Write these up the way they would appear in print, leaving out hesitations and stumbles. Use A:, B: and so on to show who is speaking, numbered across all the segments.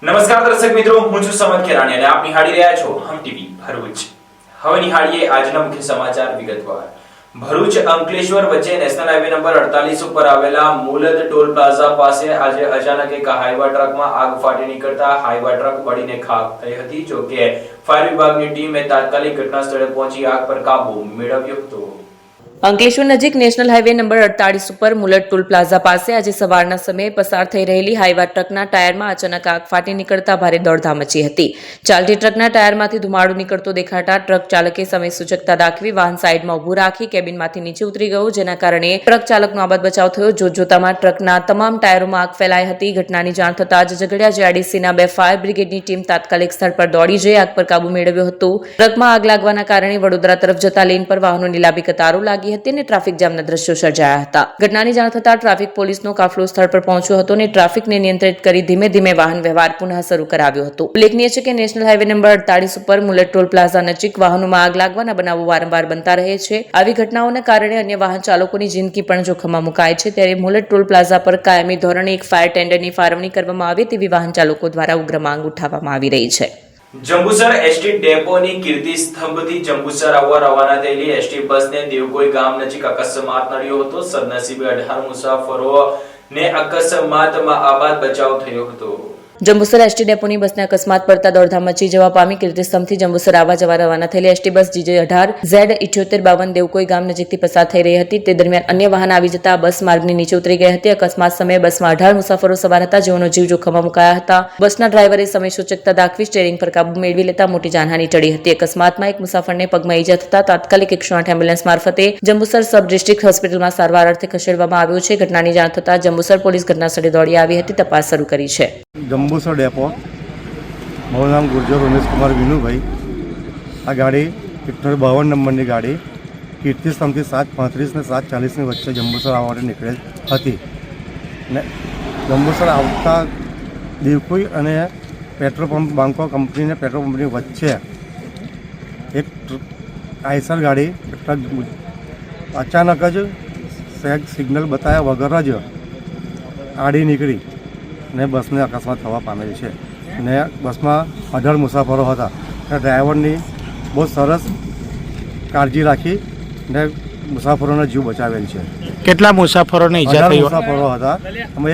A: નમસ્કાર દર્શક મિત્રો, હું છું સમદ ખેરાણી અને આપ નિહાળી રહ્યા છો હમ ટીવી ભરૂચ। હવે નિહાળીએ આજના મુખ્ય સમાચાર વિગતવાર। ભરૂચ અંકલેશ્વર વચ્ચે નેશનલ હાઈવે નંબર 48 ઉપર આવેલા મુલદ ટોલ પ્લાઝા પાસે આજે અચાનક એક હાઈવા ટ્રકમાં આગ ફાટી નીકળતા હાઈવા ટ્રક બળીને ખાખ થઈ હતી। જો કે ફાયર વિભાગની ટીમે તાત્કાલિક ઘટના સ્થળે પહોંચી આગ પર કાબુ મેળવ્યો હતો।
B: અંકલેશ્વર નજીક નેશનલ હાઈવે નંબર 48 ઉપર મુલદ ટોલ પ્લાઝા પાસે આજે સવારના સમયે પસાર થઈ રહેલી હાઈવા ટ્રકના ટાયરમાં અચાનક આગ ફાટી નીકળતા ભારે દોડધામ મચી હતી। ચાલતી ટ્રકના ટાયરમાંથી ધુમાડો નીકળતો દેખાતા ટ્રક ચાલકે સમય સૂચકતા દાખવી વાહન સાઈડમાં ઊભું રાખી કેબિનમાંથી નીચે ઉતરી ગયું, જેના કારણે ટ્રક ચાલકનો આબાદ બચાવ થયો। જોતજોતામાં ટ્રકના તમામ ટાયરોમાં આગ ફેલાઈ હતી। ઘટનાની જાણ થતાં જ ઝઘડિયા જીઆઈડીસીના 2 ફાયર બ્રિગેડની ટીમ તાત્કાલિક સ્થળ પર દોડી જઈ આગ પર કાબુ મેળવ્યો હતો। ટ્રકમાં આગ લાગવાના કારણે વડોદરા તરફ જતા લેન પર વાહનોની લાંબી કતારો લાગી હતી અને ટ્રાફિક જામના દ્રશ્યો સર્જાયા હતા। ઘટનાની જાણ થતાં ટ્રાફિક પોલીસનો કાફલો સ્થળ પર પહોંચ્યો હતો અને ટ્રાફિકને નિયંત્રિત કરી ધીમે ધીમે વાહન વ્યવહાર પુનઃ શરૂ કરાવ્યો હતો। ઉલ્લેખનીય છે કે નેશનલ હાઈવે નંબર 48 ઉપર મુલદ ટોલ પ્લાઝા નજીક વાહનોમાં આગ લાગવાના બનાવો વારંવાર બનતા રહે છે। આવી ઘટનાઓના કારણે અન્ય વાહન ચાલકોની જિંદગી પણ જોખમમાં મુકાય છે। ત્યારે મુલદ ટોલ પ્લાઝા પર કાયમી ધોરણે એક ફાયર ટેન્ડરની ફાળવણી કરવામાં આવે તેવી વાહન ચાલકો દ્વારા ઉગ્ર માંગ ઉઠાવવામાં આવી રહી છે।
A: જંબુસર એસટી ડેપોની કીર્તિ સ્તંભથી જંબુસર આવવા રવાના થયેલી એસટી બસને દેવકોઈ ગામ નજીક અકસ્માત નડ્યો હતો। સદનસીબે 18 મુસાફરોને અકસ્માતમાં આબાદ બચાવ થયો હતો।
B: જંબુસર એસટી ડેપોની બસને અકસ્માત પડતા દોડધામ મચી જવા પામી। કીર્તિસ્તંભથી જંબુસર આવવા જવા રવાના થયેલી એસટી બસ GJ18Z7852 દેવકોઈ ગામ નજીકથી પસાર થઈ રહી હતી। તે દરમિયાન અન્ય વાહન આવી જતા બસ માર્ગની નીચે ઉતરી ગઈ હતી। અકસ્માત સમયે બસમાં 18 મુસાફરો સવાર હતા, જેઓનો જીવ જોખમમાં મુકાયા હતા। બસના ડ્રાઈવરે સમય સૂચકતા દાખવી સ્ટીયરિંગ પર કાબુ મેળવી લેતા મોટી જાનહાની ટળી હતી। અકસ્માતમાં એક મુસાફરને પગમાં ઈજા થતા તાત્કાલિક 108 એમ્બ્યુલન્સ મારફતે જંબુસર સબ ડિસ્ટ્રિક્ટ હોસ્પિટલમાં સારવાર અર્થે ખસેડવામાં આવ્યો છે। ઘટનાની જાણ થતાં જંબુસર પોલીસ ઘટનાસ્થળે દોડી આવી હતી, તપાસ શરૂ કરી છે।
C: જંબુસર ડેપો, મારું નામ ગુર્જર ઉમેશ કુમાર વિનુભાઈ। આ ગાડી 52 નંબરની ગાડી કીર્તિસ્તંભથી 7:35 ને 7:40ની વચ્ચે જંબુસર આવવા માટે નીકળેલ હતી ને જંબુસર આવતા દેવકોઈ અને પેટ્રોલ પંપ બાંકો કંપનીને પેટ્રોલ પંપની વચ્ચે એક આઈસર ગાડી અચાનક જ સિગ્નલ બતાવ્યા વગર જ આડી નીકળી ને બસને અકસ્માત થવા પામેલી છે ને બસમાં 18 મુસાફરો હતા અને ડ્રાઈવરની બહુ સરસ કાળજી રાખી ને મુસાફરોનો જીવ બચાવેલ છે।
D: કેટલા મુસાફરોને ઈજા થઈ?
C: 18 મુસાફરો હતા। અમે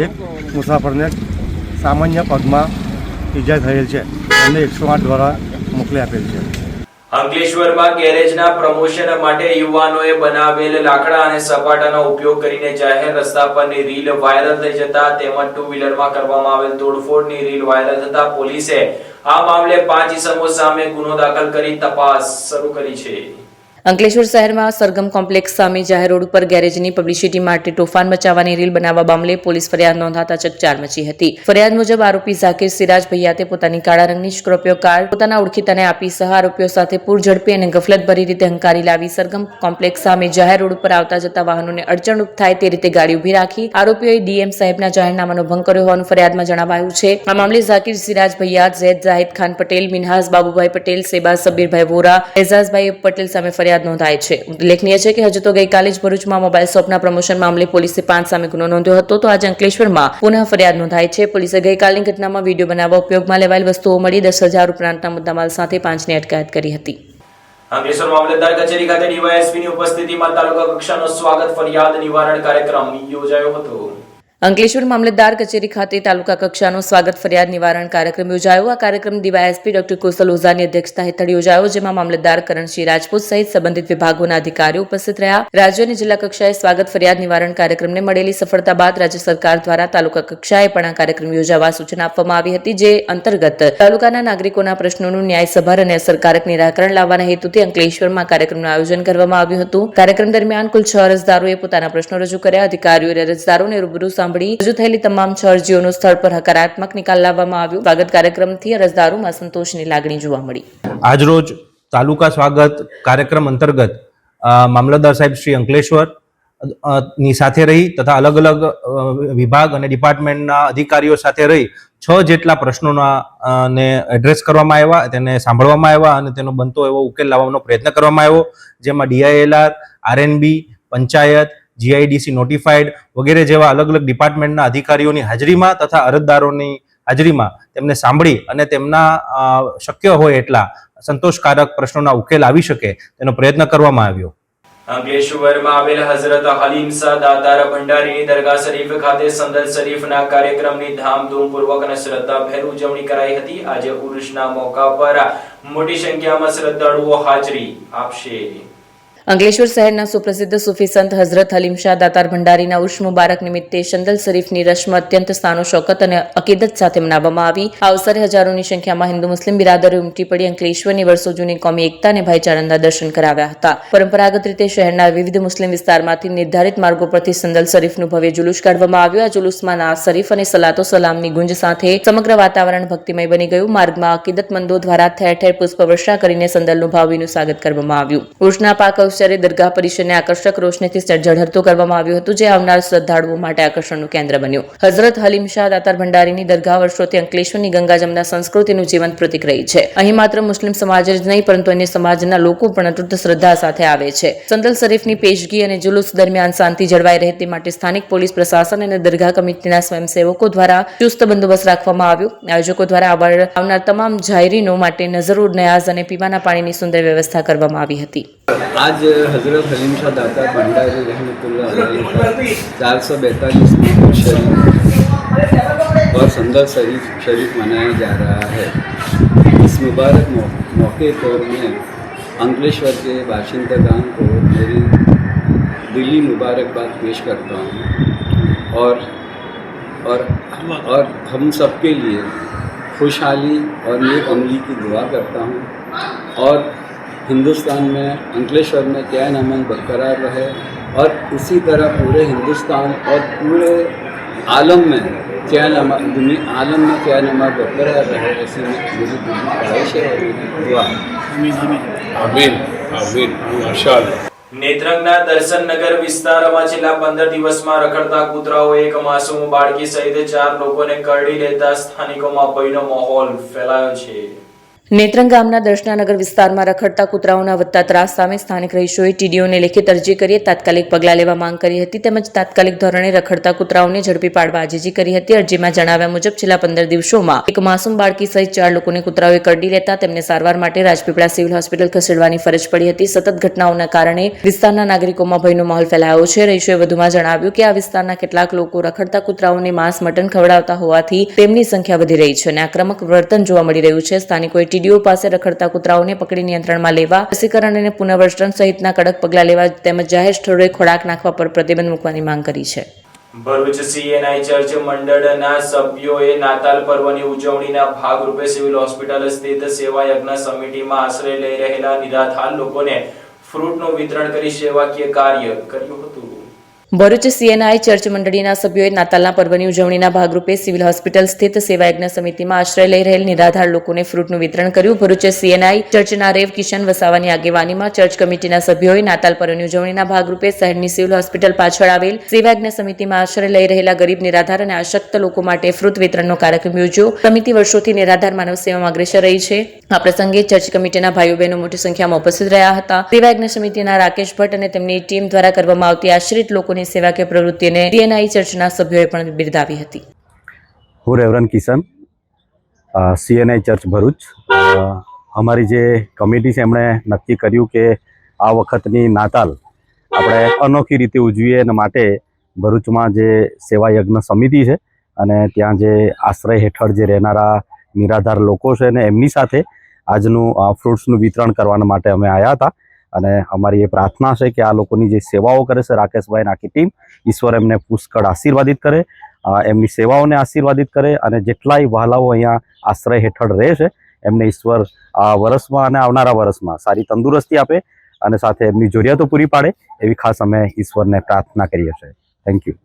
C: એક મુસાફરને સામાન્ય પગમાં ઈજા થયેલ છે, એમને 108 દ્વારા મોકલી આપેલ છે।
A: અંકલેશ્વરમાં ગેરેજના પ્રમોશન માટે યુવાનોએ બનાવેલ લાકડા અને સપાટાનો ઉપયોગ કરીને જાહેર રસ્તા પરની રીલ વાયરલ થઈ જતા તેમજ 2 વ્હીલરમાં કરવામાં આવેલ તોડફોડની રીલ વાયરલ થતા પોલીસે આ મામલે 5 ઇસમો સામે ગુનો દાખલ કરી તપાસ શરૂ કરી છે।
B: અંકલેશ્વર શહેરમાં સરગમ કોમ્પ્લેક્સ સામે જાહેર રોડ ઉપર ગેરેજની પબ્લિસિટી માટે તોફાન મચાવવાની રીલ બનાવવા મામલે પોલીસ ફરિયાદ નોંધાતા ચકચાર મચી હતી। ફરિયાદ મુજબ આરોપી ઝાકીર સિરાજ ભૈયાતે પોતાની કાળા રંગની સ્કોર્પિયો કાર પોતાના ઓળખીતાને આપી સહ આરોપીઓ સાથે પૂરઝડપી અને ગફલતભરી રીતે હંકારી લાવી સરગમ કોમ્પ્લેક્સ સામે જાહેર રોડ ઉપર આવતા જતા વાહનોને અડચણરૂપ થાય તે રીતે ગાડી ઉભી રાખી આરોપીઓએ ડીએમ સાહેબના જાહેરનામાનો ભંગ કર્યો હોવાનું ફરિયાદમાં જણાવાયું છે। આ મામલે ઝાકીર સિરાજ ભૈયા, ઝૈદ જાહિદ ખાન પટેલ, મિનહાસ બાબુભાઈ પટેલ, સેબાઝ સબીરભાઈ વોરા, એઝાઝભાઈ પટેલ સામે ફરિયાદ નોંધાય છે। ઉલ્લેખનીય છે કે હજુ તો ગઈકાલે જ ભરૂચમાં મોબાઈલ શોપના પ્રમોશન મામલે પોલીસે 5 સામે ગુનો નોંધ્યો હતો, તો આજે અંકલેશ્વરમાં પુનઃ ફરિયાદ નોંધાઈ છે। પોલીસે ગઈકાલની ઘટનામાં વિડીયો બનાવવા ઉપયોગમાં લેવાયેલ વસ્તુઓ મળી 10,000 ઉપરાંતના મુદ્દામાલ સાથે 5ની અટકાયત કરી હતી।
A: અંકલેશ્વર મામલતદાર કચેરી ખાતે ડીવાયએસપીની ઉપસ્થિતિમાં તાલુકા કક્ષાનો સ્વાગત ફરિયાદ નિવારણ કાર્યક્રમ યોજાયો હતો।
B: અંકલેશ્વર મામલતદાર કચેરી ખાતે તાલુકા કક્ષાનો સ્વાગત ફરિયાદ નિવારણ કાર્યક્રમ યોજાયો। આ કાર્યક્રમ ડીવાયએસપી ડોક્ટર કુશલ ઓઝાની અધ્યક્ષતા હેઠળ યોજાયો, જેમાં મામલતદાર કરણસિંહ રાજપૂત સહિત સંબંધિત વિભાગોના અધિકારીઓ ઉપસ્થિત રહ્યા। રાજ્ય અને જિલ્લા કક્ષાએ સ્વાગત ફરિયાદ નિવારણ કાર્યક્રમને મળેલી સફળતા બાદ રાજ્ય સરકાર દ્વારા તાલુકા કક્ષાએ પણ આ કાર્યક્રમ યોજવા સૂચના આપવામાં આવી હતી, જે અંતર્ગત તાલુકાના નાગરિકોના પ્રશ્નોનું ન્યાયસભર અને અસરકારક નિરાકરણ લાવવાના હેતુથી અંકલેશ્વરમાં કાર્યક્રમનું આયોજન કરવામાં આવ્યું હતું। કાર્યક્રમ દરમિયાન કુલ 6 અરજદારોએ પોતાના પ્રશ્નો રજૂ કર્યા। અધિકારીઓએ અરજદારોને રૂબરૂ રજૂ થયેલી તમામ 6 અરજીઓનો સ્થળ પર હકારાત્મક નિકાલ લાવવામાં આવ્યો। સ્વાગત કાર્યક્રમથી અરજદારોમાં સંતોષની લાગણી જોવા મળી।
E: આજરોજ તાલુકા સ્વાગત કાર્યક્રમ અંતર્ગત મામલતદાર સાહેબ શ્રી અંકલેશ્વર ની સાથે રહી તથા અલગ અલગ વિભાગ અને ડિપાર્ટમેન્ટના અધિકારીઓ સાથે રહી 6 જેટલા પ્રશ્નોના ને એડ્રેસ કરવામાં આવ્યા, તેને સાંભળવામાં આવ્યા અને તેનો બનતો એવો ઉકેલ લાવવાનો પ્રયત્ન કરવામાં આવ્યો, જેમાં DILR, RNB, panchayat, GIDC notified વગેરે જેવા અલગ અલગ ડિપાર્ટમેન્ટના અધિકારીઓની હાજરીમાં તથા અરજદારોની હાજરીમાં તેમને સાંભળી અને તેમના શક્ય હોય એટલા સંતોષકારક પ્રશ્નોના ઉકેલ આવી શકે તેનો પ્રયત્ન કરવામાં આવ્યો.
A: અંકલેશ્વરમાં આવેલ હઝરત હલીમ શાહ દાતાર ભંડારીની દરગાહ શરીફ ખાતે સંદલ શરીફના કાર્યક્રમની ધામધૂમપૂર્વક અને શ્રદ્ધાભેર ઉજવણી કરાઈ હતી. આજે ઉર્ષના મોકા પર મોટી સંખ્યામાં શ્રદ્ધાળુઓ હાજરી આપશે.
B: અંકલેશ્વર શહેરના સુપ્રસિદ્ધ સૂફી સંત હઝરત હલીમ શાહ દાતાર ભંડારીના ઉર્ષ મુબારક નિમિત્તે શંદલ શરીફની રસ્મ અત્યંત સ્થાનો શૌકત અને અકીદત સાથે મનાવવામાં આવી. આ અવસરે હજારોની સંખ્યામાં હિન્દુ મુસ્લિમ બિરાદરો ઉમટી પડી અંકલેશ્વરની વર્ષો જૂની કોમી એકતા અને ભાઈચારાના દર્શન કરાવ્યા હતા. પરંપરાગત રીતે શહેરના વિવિધ મુસ્લિમ વિસ્તારમાંથી નિર્ધારિત માર્ગો પરથી સંદલ શરીફનું ભવ્ય જુલુસ કાઢવામાં આવ્યું. આ જુલુસમાં નાઝ શરીફ અને સલાતો સલામની ગુંજ સાથે સમગ્ર વાતાવરણ ભક્તિમય બની ગયું. માર્ગમાં અકીદતમંદો દ્વારા ઠેર ઠેર પુષ્પવર્ષા કરીને સંદલનું ભાવભીનું સ્વાગત કરવામાં આવ્યું. ઉર્ષના પાક દરગાહ પરિસરને આકર્ષક રોશનીથી ઝળહળતું કરવામાં આવ્યું હતું, જે આવનાર શ્રદ્ધાળુઓ માટે આકર્ષણનું કેન્દ્ર બન્યું. હઝરત હલીમ શાહ દાતાર ભંડારીની દરગાહ વર્ષોથી અંકલેશ્વરની ગંગા જમના સંસ્કૃતિનું જીવંત પ્રતીક રહી છે. અહીં માત્ર મુસ્લિમ સમાજ જ નહીં પરંતુ અન્ય સમાજના લોકો પણ અતૂટ શ્રદ્ધા સાથે આવે છે. સંદલ શરીફની પેશગી અને જુલુસ દરમિયાન શાંતિ જળવાઈ રહે તે માટે સ્થાનિક પોલીસ પ્રશાસન અને દરગાહ કમિટીના સ્વયંસેવકો દ્વારા ચુસ્ત બંદોબસ્ત રાખવામાં આવ્યો. આયોજકો દ્વારા આવનાર તમામ જાયરીનો માટે નઝરો નયાઝ અને પીવાના પાણીની સુંદર વ્યવસ્થા કરવામાં આવી હતી.
F: आज हज़रत हलीम शाह दातार भंडारी रहमतुल्लाह अलैह का 442वां शरीफ और संदल शरीफ मनाया जा रहा है. इस मुबारक मौके पर मैं अंकलेश्वर के बाशिंदगान को मेरी दिली मुबारकबाद पेश करता हूँ और हम सब के लिए खुशहाली और नेक अमली की दुआ करता हूँ और हिंदुस्तान में अंकलेश्वर में चैन अमन बरकरार रहे और इसी तरह पूरे हिंदुस्तान और पूरे आलम में चैन अमन बरकरार रहे, ऐसी मेरी ख्वाहिश है और दुआ.
G: आमीन आमीन माशाअल्लाह.
A: નેત્રંગના દર્શનનગર વિસ્તારમાં છેલ્લા 15 દિવસમાં રખડતા કૂતરાઓ એક માસૂમ બાળકી સહિત 4 લોકોને કરડી લેતા સ્થાનિકોમાં ભયનો માહોલ ફેલાયો છે.
B: નેત્રંગ ગામના દર્શનાનગર વિસ્તારમાં રખડતા કૂતરાઓના વધતા ત્રાસ સામે સ્થાનિક રહીશોએ ટીડીઓને લેખિત અરજી કરી તાત્કાલિક પગલાં લેવા માંગ કરી હતી તેમજ તાત્કાલિક ધોરણે રખડતા કૂતરાઓને ઝડપી પાડવા આજીજી કરી હતી. અરજીમાં જણાવ્યા મુજબ છેલ્લા 15 દિવસોમાં એક માસૂમ બાળકી સહિત 4 લોકોને કૂતરાઓએ કરડી લેતા તેમને સારવાર માટે રાજપીપળા સિવિલ હોસ્પિટલ ખસેડવાની ફરજ પડી હતી. સતત ઘટનાઓના કારણે વિસ્તારના નાગરિકોમાં ભયનો માહોલ ફેલાયો છે. રહીશોએ વધુમાં જણાવ્યું કે આ વિસ્તારના કેટલાક લોકો રખડતા કૂતરાઓને માંસ મટન ખવડાવતા હોવાથી તેમની સંખ્યા વધી રહી છે અને આક્રમક વર્તન જોવા મળી રહ્યું છે. સ્થાનિકોએ ટીડીઓ પાસે રખડતા કૂતરાઓને પકડી નિયંત્રણમાં લેવા, રસીકરણ અને પુનર્વસન સહિતના કડક પગલાં લેવા તેમજ જાહેર સ્થળોએ ખોરાક નાખવા પર પ્રતિબંધ મૂકવાની માંગ કરી છે.
A: ભરૂચ CNI ચર્ચ મંડળના સભ્યોએ નાતાલ પર્વની ઉજવણીના ભાગરૂપે સિવિલ હોસ્પિટલ સ્થિત સેવા યજ્ઞ સમિતિમાં આશ્રય લઈ રહેલા નિરાધાર લોકોને ફ્રૂટનું વિતરણ કરી સેવાકીય કાર્ય કર્યું હતું.
B: ભરૂચ CNI ચર્ચ મંડળીના સભ્યોએ નાતાલના પર્વની ઉજવણીના ભાગરૂપે સિવિલ હોસ્પિટલ સ્થિત સેવા યજ્ઞ સમિતિમાં આશ્રય લઈ રહેલ નિરાધાર લોકોને ફ્રૂટનું વિતરણ કર્યું. ભરૂચ CNI ચર્ચના રેવ કિશન વસાવાની આગેવાનીમાં ચર્ચ કમિટીના સભ્યોએ નાતાલ પર્વની ઉજવણીના ભાગરૂપે શહેરની સિવિલ હોસ્પિટલ પાછળ આવેલ સેવા યજ્ઞ સમિતિમાં આશ્રય લઈ રહેલા ગરીબ નિરાધાર અને અશક્ત લોકો માટે ફ્રૂટ વિતરણનો કાર્યક્રમ યોજ્યો. સમિતિ વર્ષોથી નિરાધાર માનવ સેવામાં અગ્રેસર રહી છે. આ પ્રસંગે ચર્ચ કમિટીના ભાઈઓ બહેનો મોટી સંખ્યામાં ઉપસ્થિત રહ્યા હતા. સેવા યજ્ઞ સમિતિના રાકેશ ભટ્ટ અને તેમની ટીમ દ્વારા કરવામાં આવતી આશ્રિત લોકોની સેવાકીય પ્રવૃત્તિને CNI ચર્ચના સભ્યોએ પણ બિરદાવી હતી.
H: હું reverend Kishan, CNI church Bharuch. અમારી જે કમિટી છે એમણે નક્કી કર્યું કે આ વખતની નાતાલ આપણે અનોખી રીતે ઉજવીએ એના માટે ભરૂચમાં જે સેવા યજ્ઞ સમિતિ છે અને ત્યાં જે આશ્રય હેઠળ જે રહેનારા નિરાધાર લોકો છે ને એમની સાથે આજનું ફ્રૂટ્સનું વિતરણ કરવા માટે અમે આવ્યા હતા. અને અમારી એ પ્રાર્થના છે કે આ લોકોની જે સેવાઓ કરે છે રાકેશભાઈ અને આખી ટીમ, ઈશ્વર એમને પુષ્કળ આશીર્વાદિત કરે, એમની સેવાઓને આશીર્વાદિત કરે અને જેટલાય વહાલાઓ અહીંયા આશ્રય હેઠળ રહે છે એમને ઈશ્વર આ વર્ષમાં અને આવનારા વર્ષમાં સારી તંદુરસ્તી આપે અને સાથે એમની જરૂરિયાતો પૂરી પાડે એવી ખાસ અમે ઈશ્વરને પ્રાર્થના કરીએ છીએ. Thank you.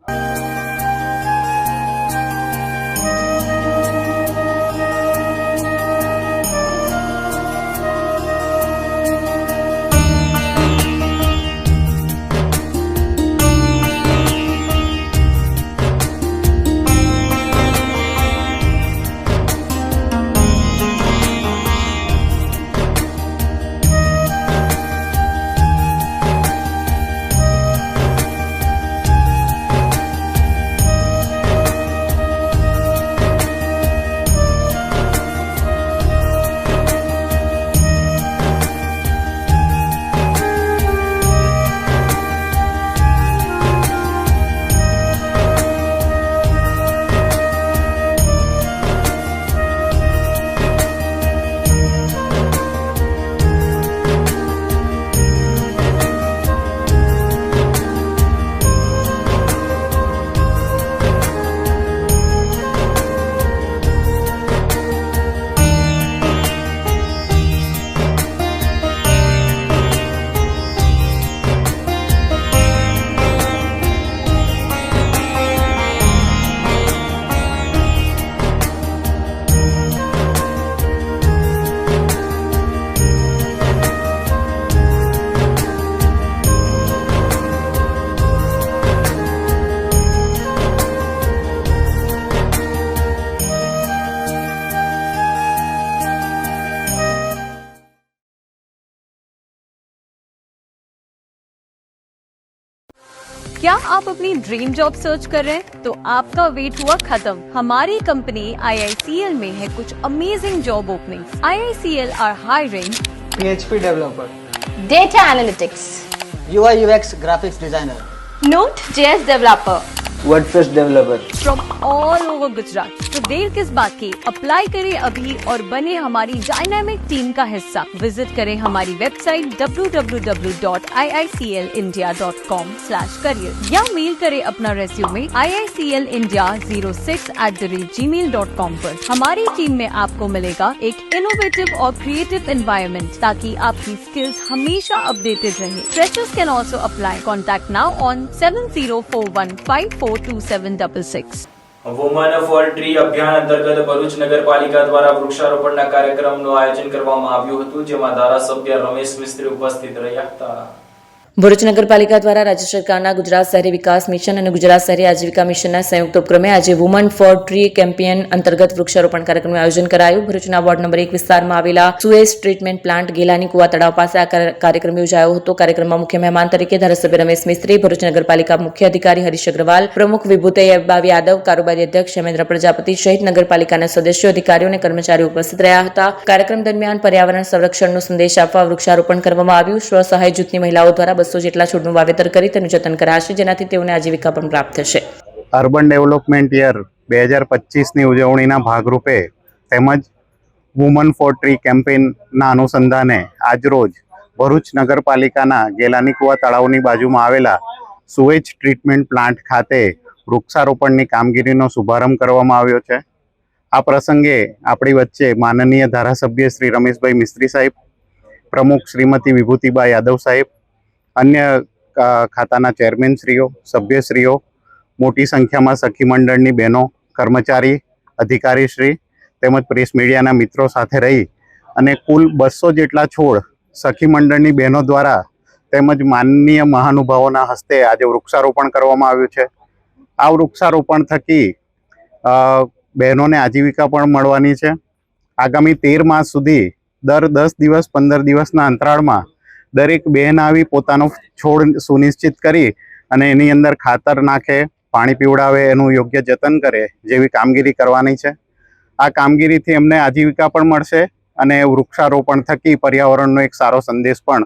I: क्या आप अपनी ड्रीम जॉब सर्च कर रहे हैं? तो आपका वेट हुआ खत्म। हमारी कंपनी IICL में है कुछ amazing job openings. IICL are hiring
J: PHP developer,
I: data analytics,
J: UI UX graphics designer,
I: Node.js developer
F: WordPress developer.
I: From all over Gujarat. तो देर किस बात की, अप्लाई करें अभी और बने हमारी डायनामिक टीम का हिस्सा। विजिट करें हमारी वेबसाइट www.iiclindia.com/career या मेल करें अपना रेज्यूमे iiclindia06@gmail.com पर। हमारी टीम में आपको मिलेगा एक इनोवेटिव और क्रिएटिव एनवायरनमेंट ताकि आपकी स्किल्स हमेशा अपडेटेड रहे। Freshers can also apply. Contact now on 7041542766।
A: Woman four tree અભિયાન અંતર્ગત ભરૂચ નગરપાલિકા દ્વારા વૃક્ષારોપણના કાર્યક્રમનું આયોજન કરવામાં આવ્યું હતું, જેમાં ધારાસભ્ય રમેશ મિસ્ત્રી ઉપસ્થિત રહ્યા હતા.
B: ભરૂચ નગરપાલિકા દ્વારા રાજ્ય સરકારના ગુજરાત શહેરી વિકાસ મિશન અને ગુજરાત શહેરી આજીવિકા મિશનના સંયુક્ત ઉપક્રમે આજે વુમન ફોર ટ્રી કેમ્પેઇન અંતર્ગત વૃક્ષારોપણ કાર્યક્રમનું આયોજન કરાયું. ભરૂચના વોર્ડ નંબર 1 વિસ્તારમાં આવેલા સુએઝ ટ્રીટમેન્ટ પ્લાન્ટ ગેલાની કુવા તળાવ પાસે આ કાર્યક્રમ યોજાયો હતો. કાર્યક્રમમાં મુખ્ય મહેમાન તરીકે ધારાસભ્ય રમેશ મિસ્ત્રી, ભરૂચ નગરપાલિકા મુખ્ય અધિકારી હરીશ અગ્રવાલ, પ્રમુખ વિભૂતયબાવ યાદવ, કારોબારી અધ્યક્ષ હેમેન્દ્ર પ્રજાપતિ સહિત નગરપાલિકાના સદસ્યો, અધિકારીઓ અને કર્મચારીઓ ઉપસ્થિત રહ્યા હતા. કાર્યક્રમ દરમિયાન પર્યાવરણ સંરક્ષણનો સંદેશ આપવા વૃક્ષારોપણ કરવામાં આવ્યું. સ્વસહાય જૂથની મહિલાઓ દ્વારા 200 જેટલા છોડનું વાવેતર કરી તેનું જતન કરાશે, જેનાથી તેઓને આજીવિકા પણ પ્રાપ્ત થશે.
H: અર્બન ડેવલપમેન્ટ યર 2025ની ઉજવણીના ભાગરૂપે તેમજ વુમન ફોર ટ્રી કેમ્પેઇનના અનુસંધાને આજરોજ ભરૂચ નગરપાલિકાના ગેલાની કુવા તળાવની બાજુમાં આવેલા સુએજ ટ્રીટમેન્ટ પ્લાન્ટ ખાતે વૃક્ષારોપણની કામગીરીનો શુભારંભ કરવામાં આવ્યો છે. આ પ્રસંગે આપણી વચ્ચે માનનીય ધારાસભ્ય શ્રી રમેશભાઈ મિસ્ત્રી સાહેબ, પ્રમુખ શ્રીમતી વિભૂતિબા યાદવ સાહેબ, અન્ય ખાતાના ચેરમેનશ્રીઓ, સભ્યશ્રીઓ, મોટી સંખ્યામાં સખી મંડળની બહેનો, કર્મચારી, અધિકારીશ્રી તેમજ પ્રેસ મીડિયાના મિત્રો સાથે રહી અને કુલ 200 જેટલા છોડ સખી મંડળની બહેનો દ્વારા તેમજ માનનીય મહાનુભાવોના હસ્તે આજે વૃક્ષારોપણ કરવામાં આવ્યું છે. આ વૃક્ષારોપણ થકી બહેનોને આજીવિકા પણ મળવાની છે. આગામી 13 માસ સુધી દર 10 દિવસ 15 દિવસના અંતરાળમાં દરેક બહેન આવી પોતાનો છોડ સુનિશ્ચિત કરી અને એની અંદર ખાતર નાખે, પાણી પીવડાવે, એનું યોગ્ય જતન કરે જેવી કામગીરી કરવાની છે. આ કામગીરીથી એમને આજીવિકા પણ મળશે અને વૃક્ષારોપણ થકી પર્યાવરણનો એક સારો સંદેશ પણ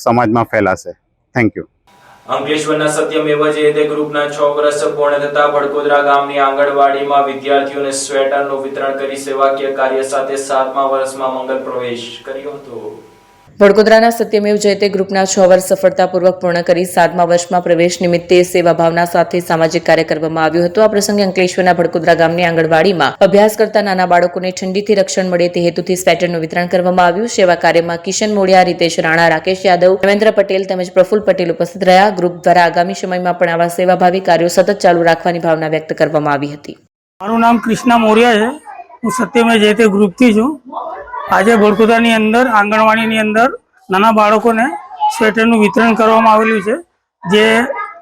H: સમાજમાં ફેલાશે. Thank you.
A: અંકલેશ્વરના સત્યમેવ જયતે ગ્રુપના 6 વર્ષ પૂર્ણ થતા ભડકોદરા ગામની આંગણવાડીમાં વિદ્યાર્થીઓને સ્વેટરનું વિતરણ કરી સેવાકીય કાર્ય સાથે 7મા વર્ષમાં મંગલ પ્રવેશ કર્યો હતો.
B: વડોદરાના સત્યમેવ જયતે ગ્રુપના 6 વર્ષ સફળતાપૂર્વક પૂર્ણ કરી 7મા વર્ષમાં પ્રવેશ નિમિત્તે સેવા ભાવના સાથે સામાજિક કાર્ય કરવામાં આવ્યું હતું. આ પ્રસંગે અંકલેશ્વરના ભડકોદરા ગામની આંગણવાડીમાં અભ્યાસ કરતા નાના બાળકોને ઠંડીથી રક્ષણ મળે તે હેતુથી સ્વેટરનું વિતરણ કરવામાં આવ્યું. સેવા કાર્યમાં કિશન મોડિયા, રીતેશ રાણા, રાકેશ યાદવ, હેમેન્દ્ર પટેલ તેમજ પ્રફુલ્લ પટેલ ઉપસ્થિત રહ્યા. ગ્રુપ દ્વારા આગામી સમયમાં પણ આવા સેવાભાવી કાર્યો સતત ચાલુ રાખવાની ભાવના વ્યક્ત કરવામાં આવી હતી.
K: મારું નામ કૃષ્ણા મોરિયા છે. હું સત્યમેવ જયતે ગ્રુપથી છું. આજે ભડકોદરાની અંદર આંગણવાડીની અંદર નાના બાળકોને સ્વેટરનું વિતરણ કરવામાં આવેલું છે, જે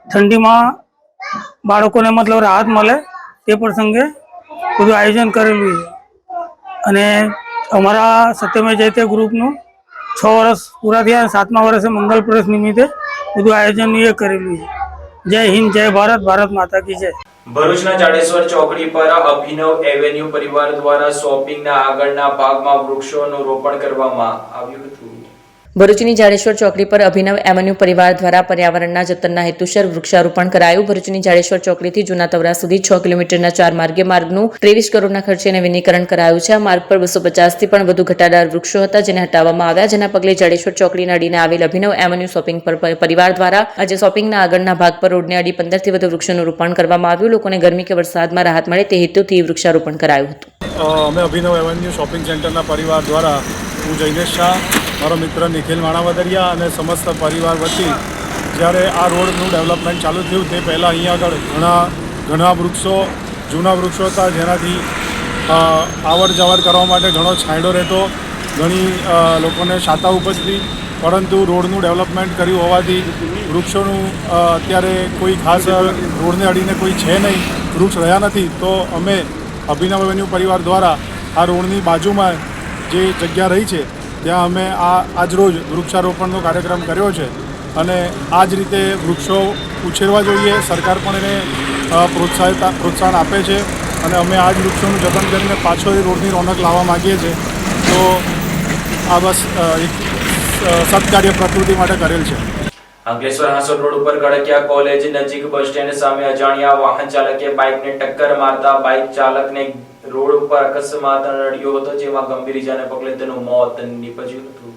K: ઠંડીમાં બાળકોને મતલબ રાહત મળે તે પ્રસંગે બધું આયોજન કરેલું છે. અને અમારા સત્યમેવ જયતે ગ્રુપનું 6 વર્ષ પૂરા થયા, 7મા વર્ષે મંગલ પ્રવેશ નિમિત્તે બધું આયોજન એ કરેલું છે. જય હિન્દ, જય ભારત, ભારત માતા કી જય.
A: ભરૂચના જાડેશ્વર ચોકડી પર અભિનવ એવેન્યુ પરિવાર દ્વારા શોપિંગના આગળના ભાગમાં વૃક્ષોનું રોપણ કરવામાં આવ્યું હતું.
B: ભરૂચની જાડેશ્વર ચોકડી પર અભિનવ એવન્યુ પરિવાર દ્વારા પર્યાવરણના જતનના હેતુસર વૃક્ષારોપણ કરાયું. ભરૂચની જાડેશ્વર ચોકડીથી જૂના તવરા સુધી 6 કિલોમીટરના 4 માર્ગીય માર્ગનું 23 કરોડના ખર્ચે નવીનીકરણ કરાયું છે. આ માર્ગ પર 250થી પણ વધુ ઘટાદાર વૃક્ષો હતા, જેને હટાવવામાં આવ્યા, જેના પગલે જાડેશ્વર ચોકડીને અડીને આવેલ અભિનવ એવન્યુ શોપિંગ પર પરિવાર દ્વારા આજે શોપિંગના આગળના ભાગ પર રોડને અડી 15થી વધુ વૃક્ષોનું રોપણ કરવામાં આવ્યું. લોકોને ગરમી કે વરસાદમાં રાહત મળે તે હેતુથી વૃક્ષારોપણ કરાયું હતું.
L: અમે અભિનવ એવન્યુ શોપિંગ સેન્ટરના પરિવાર દ્વારા હું જૈનેશ શાહ, મારો મિત્ર નિખિલ માણાવદરિયા અને સમસ્ત પરિવાર વતી જ્યારે આ રોડનું ડેવલપમેન્ટ ચાલુ થયું તે પહેલાં અહીંયા આગળ ઘણા વૃક્ષો, જૂના વૃક્ષો હતા, જેનાથી આવર જવર કરવા માટે ઘણો છાંયડો રહેતો, ઘણી લોકોને શાતા ઉપજતી. પરંતુ રોડનું ડેવલપમેન્ટ કર્યું હોવાથી વૃક્ષોનું અત્યારે કોઈ ખાસ રોડને અડીને કોઈ છે નહીં, વૃક્ષ રહ્યા નથી. તો અમે અભિનવ એવન્યુ પરિવાર દ્વારા આ રોડની બાજુમાં જે જગ્યા રહી છે ત્યાં અમે આજરોજ વૃક્ષારોપણનો કાર્યક્રમ કર્યો છે અને આ જ રીતે વૃક્ષો ઉછેરવા જોઈએ. સરકાર પણ એને પ્રોત્સાહન આપે છે અને અમે આ જ વૃક્ષોનું જતન કરીને પાછો એ રોડની રોનક લાવવા માગીએ છીએ. તો આ બસ એક સત્કાર્ય પ્રકૃતિ માટે કરેલ છે.
A: અંકલેશ્વર હાંસોડ રોડ ઉપર ગડકિયા કોલેજ નજીક બસ સ્ટેન્ડ સામે અજાણ્યા વાહન ચાલકે બાઇકને ટક્કર મારતા બાઇક ચાલકને રોડ ઉપર અકસ્માત નડ્યો હતો, જેમાં ગંભીર ઇજાને પગલે તેનું મોત નીપજ્યું હતું.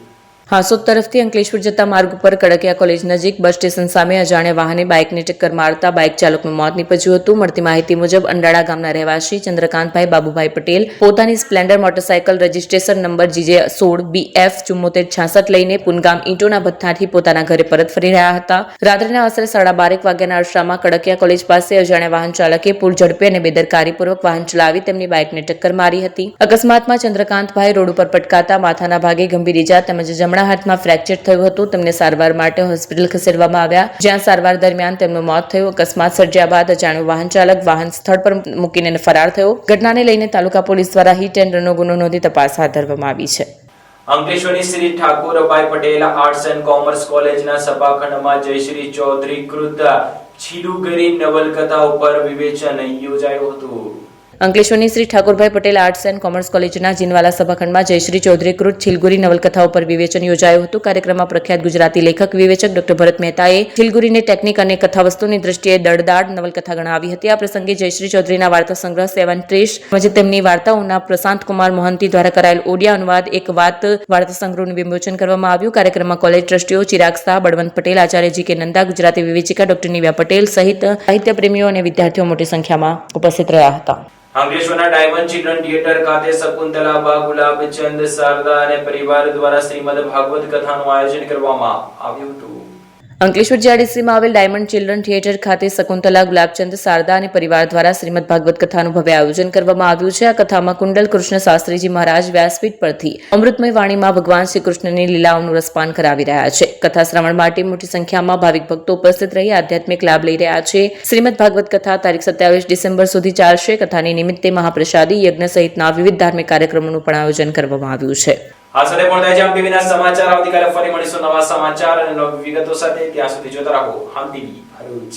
B: હાંસોદ તરફથી અંકલેશ્વર જતા માર્ગ ઉપર કડકિયા કોલેજ નજીક બસ સ્ટેશન સામે અજાણ્યા વાહને બાઇકને ટક્કર મારતા બાઇક ચાલકનું મોત નીપજ્યું હતું. મળતી માહિતી મુજબ અંડાળા ગામના રહેવાસી ચંદ્રકાંતભાઈ બાબુભાઈ પટેલ પોતાની Splendor motorcycle registration number GJ16BF7466 લઈને પુનગામ ઈંટોના ભથ્થાથી પોતાના ઘરે પરત ફરી રહ્યા હતા. રાત્રિના આશરે 12:30 વાગ્યાના અરસામાં કડકિયા કોલેજ પાસે અજાણ્યા વાહન ચાલકે પૂર ઝડપે અને બેદરકારીપૂર્વક વાહન ચલાવી તેમની બાઇકને ટક્કર મારી હતી. અકસ્માતમાં ચંદ્રકાંતભાઈ રોડ ઉપર પટકાતા માથાના ભાગે ગંભીર ઇજા તેમજ જમણા હાથમાં ફ્રેક્ચર થયું હતું. તેમને સારવાર માટે હોસ્પિટલ ખસેડવામાં આવ્યા, જ્યાં સારવાર દરમિયાન તેમનું મોત થયું. અકસ્માત સર્જ્યા બાદ અજાણ્યો વાહન ચાલક વાહન સ્થળ પર મૂકીને ફરાર થયો. ઘટનાને લઈને તાલુકા પોલીસ દ્વારા હિટ એન્ડ રનનો ગુનો નોંધી તપાસ હાથ ધરવામાં આવી છે.
A: અંકલેશ્વરની Shri Thakorbhai Patel arts and commerce કોલેજના સભાખંડમાં જયશ્રી ચૌધરી કૃત છીલુગરી નવલકથા ઉપર વિવેચન યોજાયું હતું.
B: અંકલેશ્વરની Shri Thakorbhai Patel arts and commerce કોલેજના જીનવાલા સભાખંડમાં જયશ્રી ચૌધરી કૃત છીલગુરી નવલકથા ઉપર વિવેચન યોજાયું હતું. કાર્યક્રમમાં પ્રખ્યાત ગુજરાતી લેખક વિવેચક ડોક્ટર ભરત મહેતાએ છીલગુરીને ટેકનિક અને કથાવસ્તુની દ્રષ્ટિએ દળદાળ નવલકથા ગણાવી હતી. આ પ્રસંગે જયશ્રી ચૌધરીના વાર્તા સંગ્રહ 7 ટ્રેસ તેમજ તેમની વાર્તાઓના પ્રશાંત કુમાર મોહંતી દ્વારા કરાયેલ ઓડિયા અનુવાદ એક વાર્તા સંગ્રહનું વિમોચન કરવામાં આવ્યું. કાર્યક્રમમાં college ટ્રસ્ટીઓ Chirag Shah, Balwant Patel, Acharya G.K. Nanda, Gujarati વિવેચિકા doctor Nivia Patel સહિત સાહિત્ય પ્રેમીઓ અને વિદ્યાર્થીઓ મોટી સંખ્યામાં ઉપસ્થિત રહ્યા હતા.
A: અંકલેશ્વરના ડાયમંડ ચિલ્ડ્રન થિયેટર ખાતે શકુંતલાબા, ગુલાબચંદ, શારદા અને પરિવાર દ્વારા શ્રીમદ ભાગવત કથાનું આયોજન કરવામાં આવ્યું હતું. અંકલેશ્વર GRDCમાં આવેલ ડાયમંડ ચિલ્ડ્રન થિયેટર ખાતે શકુંતલા, ગુલાબચંદ, શારદા અને પરિવાર દ્વારા શ્રીમદ ભાગવત કથાનું ભવ્ય આયોજન કરવામાં આવ્યું છે. આ કથામાં કુંડલ કૃષ્ણ શાસ્ત્રીજી મહારાજ વ્યાસપીઠ પરથી અમૃતમય વાણીમાં ભગવાન શ્રી કૃષ્ણની લીલાઓનું રસપાન કરાવી રહ્યા છે. કથા શ્રવણ માટે મોટી સંખ્યામાં ભાવિક ભક્તો ઉપસ્થિત રહી આધ્યાત્મિક લાભ લઈ રહ્યા છે. શ્રીમદ ભાગવત કથા તારીખ 27 ડિસેમ્બર સુધી ચાલશે. કથાની નિમિત્તે મહાપ્રસાદી યજ્ઞ સહિતના વિવિધ ધાર્મિક કાર્યક્રમોનું પણ આયોજન કરવામાં આવ્યું છે. આ સાથે પણ થાય છે આમ ટીવીના સમાચાર. આવતીકાલે ફરી મળીશું નવા સમાચાર અને નવી વિગતો સાથે. ત્યાં સુધી જોતા રહો આમ ટીવી ભરૂચ.